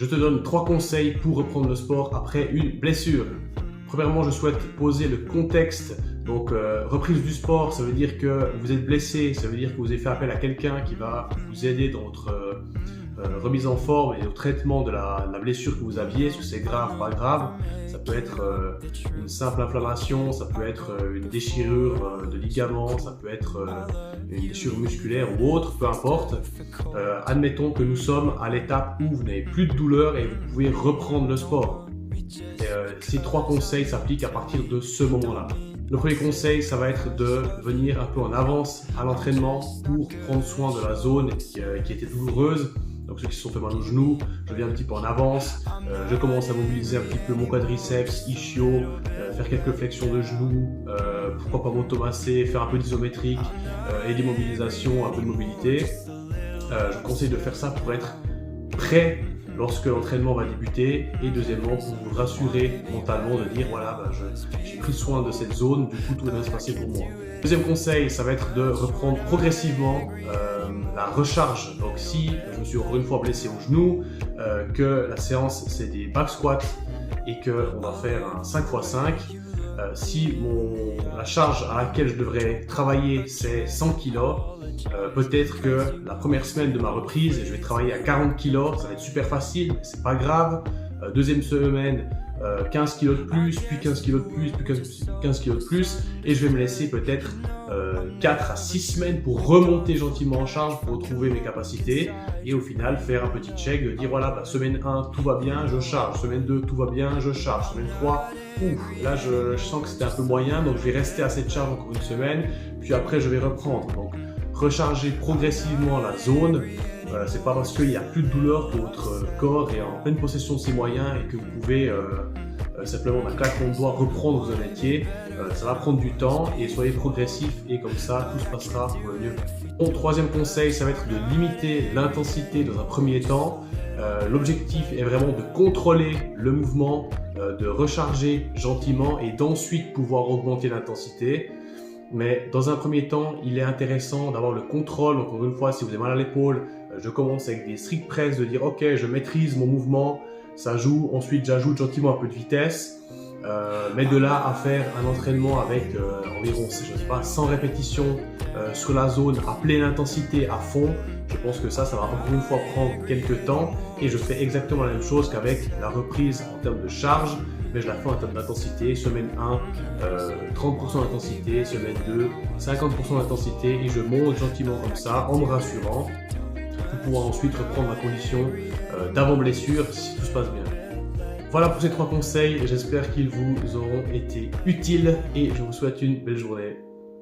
Je te donne 3 conseils pour reprendre le sport après une blessure. Premièrement, je souhaite poser le contexte. Donc, reprise du sport, ça veut dire que vous êtes blessé, ça veut dire que vous avez fait appel à quelqu'un qui va vous aider dans votre remise en forme et au traitement de la blessure que vous aviez, est-ce que c'est grave, pas grave. Ça peut être une simple inflammation, ça peut être une déchirure de ligament, ça peut être une déchirure musculaire ou autre, peu importe. Admettons que nous sommes à l'étape où vous n'avez plus de douleur et vous pouvez reprendre le sport. Ces 3 conseils s'appliquent à partir de ce moment-là. Le premier conseil, ça va être de venir un peu en avance à l'entraînement pour prendre soin de la zone qui était douloureuse. Donc ceux qui se sont fait mal au genou, je viens un petit peu en avance, je commence à mobiliser un petit peu mon quadriceps, ischio, faire quelques flexions de genoux, pourquoi pas m'automasser, faire un peu d'isométrique et des mobilisations, un peu de mobilité. Je conseille de faire ça pour être prêt lorsque l'entraînement va débuter, et deuxièmement pour vous rassurer mentalement de dire voilà, j'ai pris soin de cette zone, du coup tout va bien se passer pour moi. Deuxième conseil, ça va être de reprendre progressivement la recharge. Donc si je me suis encore une fois blessé au genou, que la séance c'est des back squats et qu'on va faire un 5x5, si la charge à laquelle je devrais travailler c'est 100 kg, peut-être que la première semaine de ma reprise, je vais travailler à 40 kg, ça va être super facile, c'est pas grave. Deuxième semaine, 15 kg de plus, puis 15 kg de plus, puis 15 kg de plus, et je vais me laisser peut-être 4 à 6 semaines pour remonter gentiment en charge, pour retrouver mes capacités, et au final faire un petit check, de dire voilà, semaine 1 tout va bien, je charge, semaine 2 tout va bien, je charge, semaine 3, là je sens que c'était un peu moyen, donc je vais rester à cette charge encore une semaine, puis après je vais reprendre. Donc recharger progressivement la zone. C'est pas parce qu'il n'y a plus de douleur que votre corps est en pleine possession de ses moyens et que vous pouvez simplement d'un claquement de doigts reprendre vos métiers. Ça va prendre du temps et soyez progressif, et comme ça tout se passera pour le mieux. Mon troisième conseil, ça va être de limiter l'intensité dans un premier temps. L'objectif est vraiment de contrôler le mouvement, de recharger gentiment et d'ensuite pouvoir augmenter l'intensité. Mais dans un premier temps, il est intéressant d'avoir le contrôle. Encore une fois, si vous avez mal à l'épaule, je commence avec des strict press, de dire ok, je maîtrise mon mouvement, ça joue, ensuite j'ajoute gentiment un peu de vitesse. Mais de là à faire un entraînement avec environ, je sais pas, 100 répétitions sur la zone à pleine intensité à fond, je pense que ça va encore une fois prendre quelques temps, et je fais exactement la même chose qu'avec la reprise en termes de charge, mais je la fais en termes d'intensité. Semaine 1, 30% d'intensité, semaine 2, 50% d'intensité, et je monte gentiment comme ça en me rassurant pour pouvoir ensuite reprendre ma condition d'avant blessure si tout se passe bien. Voilà pour ces 3 conseils, j'espère qu'ils vous auront été utiles et je vous souhaite une belle journée.